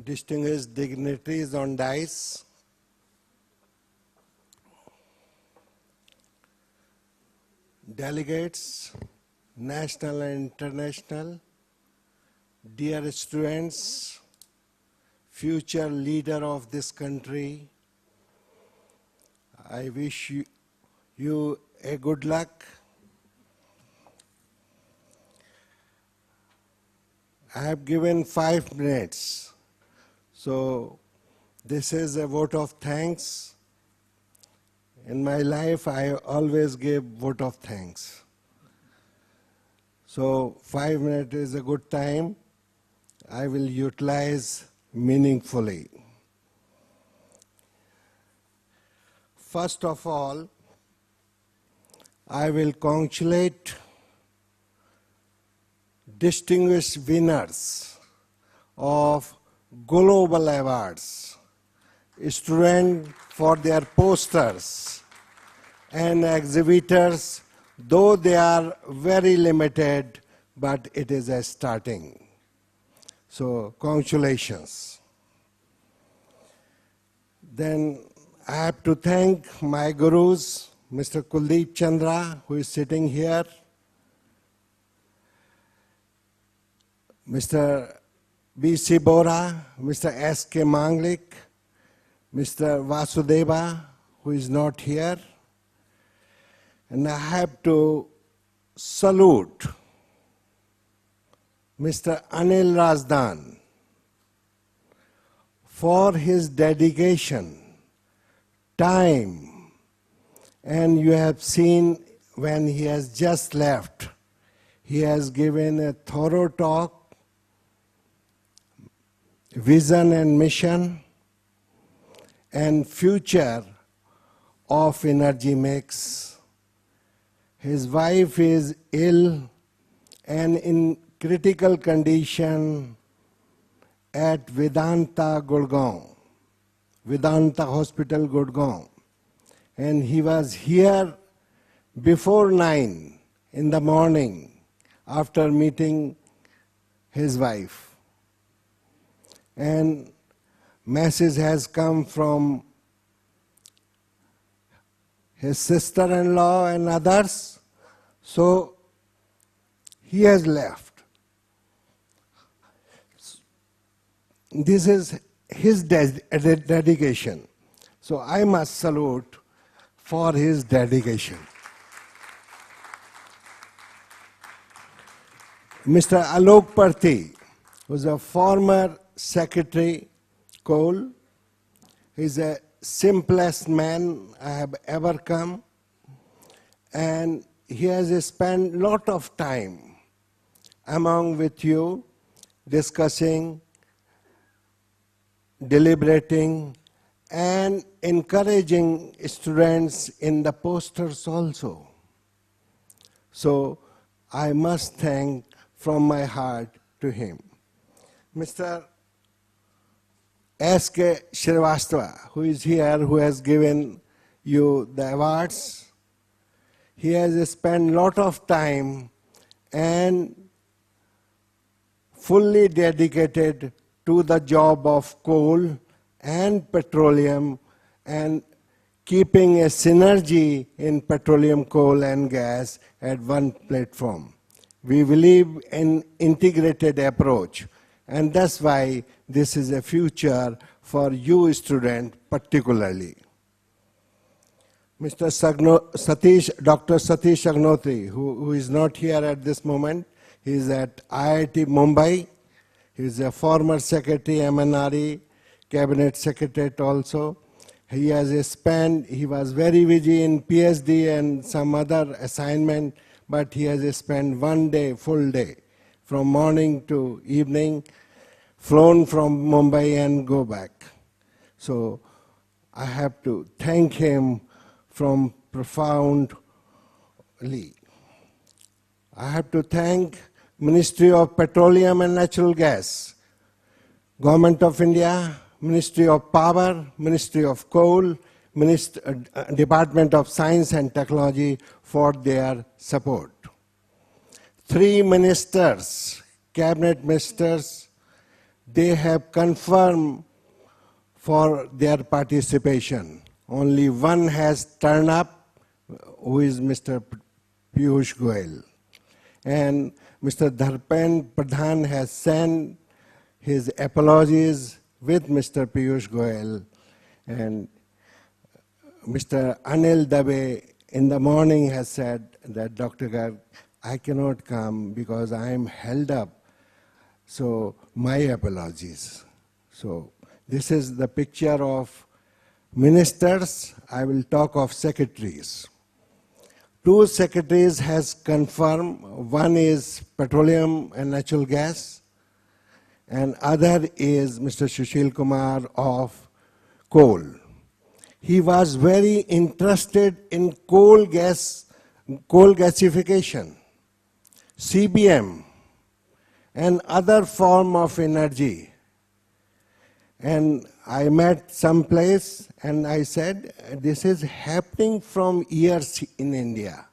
distinguished dignitaries on dais, delegates, national and international, dear students, future leader of this country, I wish you a good luck. I have given 5 minutes, so this is a vote of thanks. In my life, I always give vote of thanks. So 5 minutes is a good time. I will utilize meaningfully. First of all, I will congratulate distinguished winners of global awards, students for their posters and exhibitors, though they are very limited, but it is a starting. So congratulations. Then I have to thank my gurus, Mr. Kuldeep Chandra, who is sitting here, Mr. B.C. Bora, Mr. S.K. Manglik, Mr. Vasudeva, who is not here. And I have to salute Mr. Anil Razdan for his dedication, time, and you have seen when he has just left, he has given a thorough talk, vision and mission, and future of energy mix. His wife is ill and in critical condition at Vedanta Gurgaon, Vedanta Hospital Gurgaon. And he was here before 9 in the morning after meeting his wife. And message has come from his sister-in-law and others, so he has left. This is his dedication. So I must salute for his dedication. Mr. Alok Parthi, who is a former Secretary Coal, he is the simplest man I have ever come, and he has spent a lot of time among with you, discussing, deliberating, and encouraging students in the posters also. So I must thank from my heart to him. Mr. S.K. Srivastava, who is here, who has given you the awards, he has spent a lot of time and fully dedicated to the job of coal and petroleum and keeping a synergy in petroleum, coal and gas at one platform. We believe in integrated approach, and that's why this is a future for you students particularly. Mr. Dr. Satish Agnotri, who is not here at this moment, he is at IIT Mumbai. He is a former secretary, MNRE, cabinet secretary also. He was very busy in PhD and some other assignment, but he has spent 1 day, full day, from morning to evening, flown from Mumbai and go back. So I have to thank him from profoundly. I have to thank Ministry of Petroleum and Natural Gas, Government of India, Ministry of Power, Ministry of Coal, Department of Science and Technology for their support. 3 ministers, cabinet ministers, they have confirmed for their participation. Only one has turned up, who is Mr. Piyush Goyal. And Mr. Dharpen Pradhan has sent his apologies with Mr. Piyush Goyal. And Mr. Anil Dave in the morning has said that, Dr. Garg, I cannot come because I am held up. So my apologies. So this is the picture of ministers. I will talk of secretaries. Two secretaries has confirmed. One is petroleum and natural gas, and other is Mr. Sushil Kumar of coal. He was very interested in coal gasification, CBM, and other form of energy. And I met some place and I said, this is happening from years in India.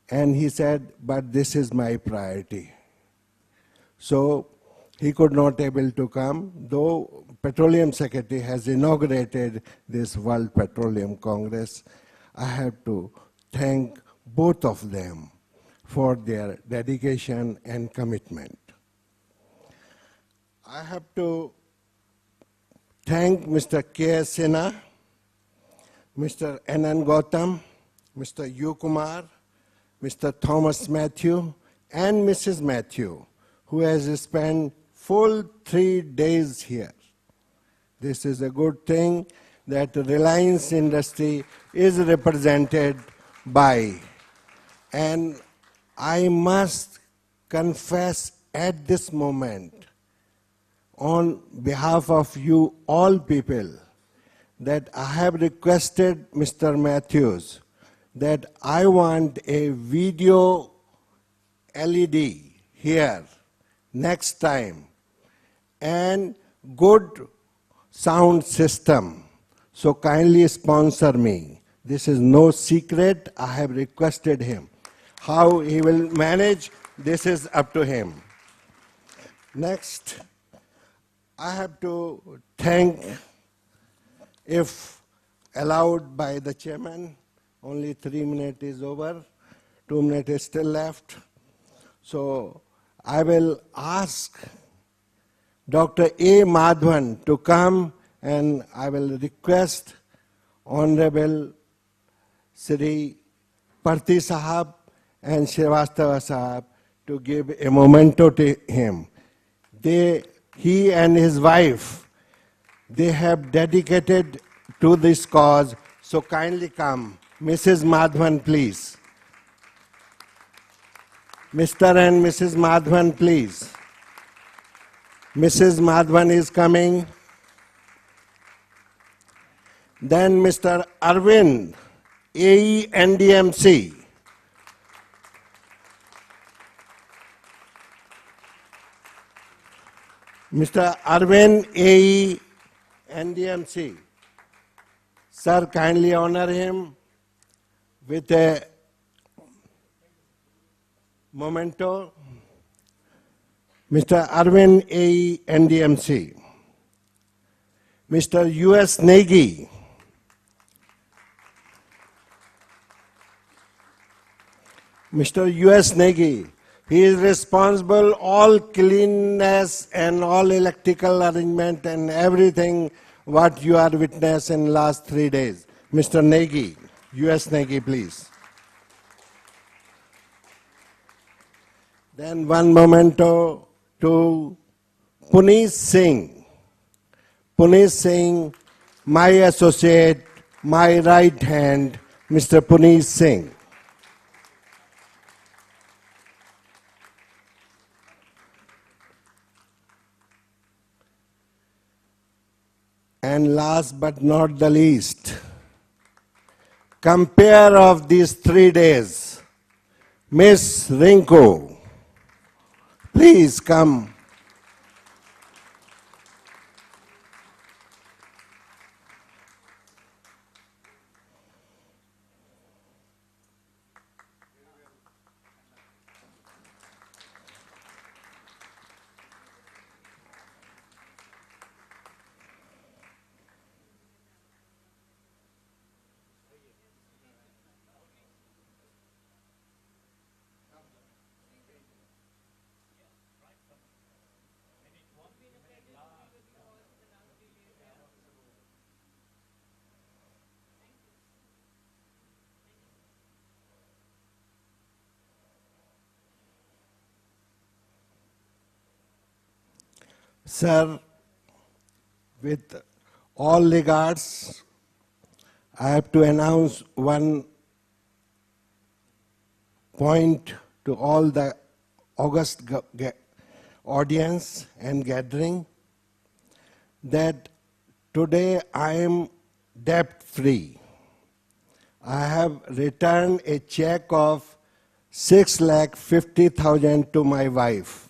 And he said, but this is my priority. So he could not able to come, though Petroleum Secretary has inaugurated this World Petroleum Congress. I have to thank both of them for their dedication and commitment. I have to thank Mr. K. Sinha, Mr. N. Gautam, Mr. U. Kumar, Mr. Thomas Matthew, and Mrs. Matthew, who has spent full 3 days here. This is a good thing that Reliance industry is represented by. And I must confess at this moment, on behalf of you all people, that I have requested Mr. Matthews that I want a video LED here next time and good sound system. So kindly sponsor me. This is no secret. I have requested him. How he will manage, this is up to him. Next, I have to thank, if allowed by the chairman, only 3 minutes is over, 2 minutes is still left. So I will ask Dr. A. Madhavan to come, and I will request Honorable Sri Parthi Sahab and Srivastava Sahab to give a memento to him. He and his wife, they have dedicated to this cause, so kindly come. Mrs. Madhavan, please. Mr. and Mrs. Madhavan, please. Mrs. Madhavan is coming. Then Mr. Arvind, AE NDMC. Mr. Arvind, AE NDMC. Sir, kindly honor him with a memento. Mr. Arvind, AE NDMC. Mr. U.S. Negi. Mr. U.S. Negi, he is responsible all cleanness and all electrical arrangement and everything what you are witness in last 3 days. Mr. Negi, U.S. Negi, please. Then one memento to Puneet Singh. Puneet Singh, my associate, my right hand, Mr. Puneet Singh. And last but not the least, compare of these 3 days, Miss Rinko, please come. Sir, with all regards, I have to announce one point to all the august audience and gathering, that today I am debt-free. I have returned a check of 6,50,000 to my wife.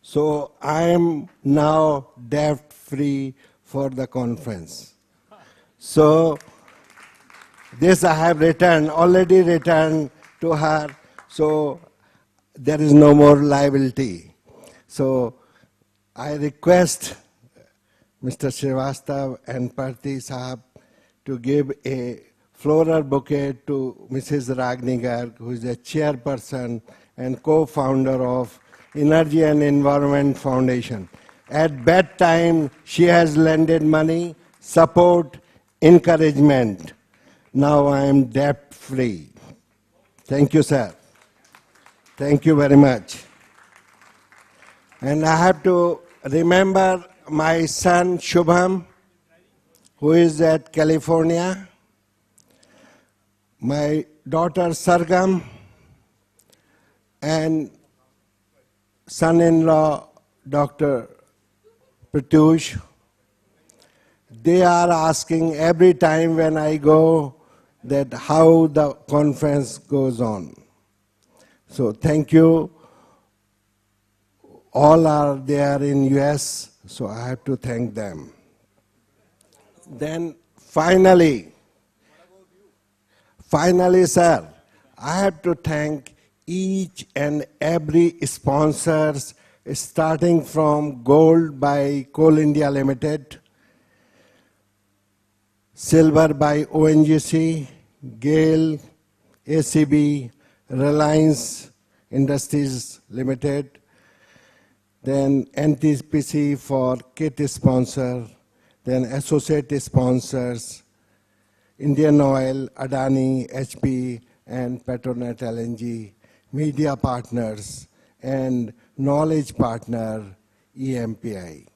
So I am now debt-free for the conference. So this I have already returned to her, so there is no more liability. So I request Mr. Srivastav and Parthi Sahab to give a floral bouquet to Mrs. Ragini Garg, who is the chairperson and co-founder of Energy and Environment Foundation. At that time, she has lended money, support, encouragement. Now I am debt-free. Thank you, sir. Thank you very much. And I have to remember my son, Shubham, who is at California, my daughter, Sargam, and son-in-law, Dr. Pratush. They are asking every time when I go that how the conference goes on. So thank you. All are there in US, so I have to thank them. Then finally, sir, I have to thank each and every sponsors, starting from Gold by Coal India Limited, Silver by ONGC, GAIL, ACB, Reliance Industries Limited, then NTPC for kit sponsor, then associate sponsors, Indian Oil, Adani, HP, and Petronet LNG, media partners, and knowledge partner, EMPI.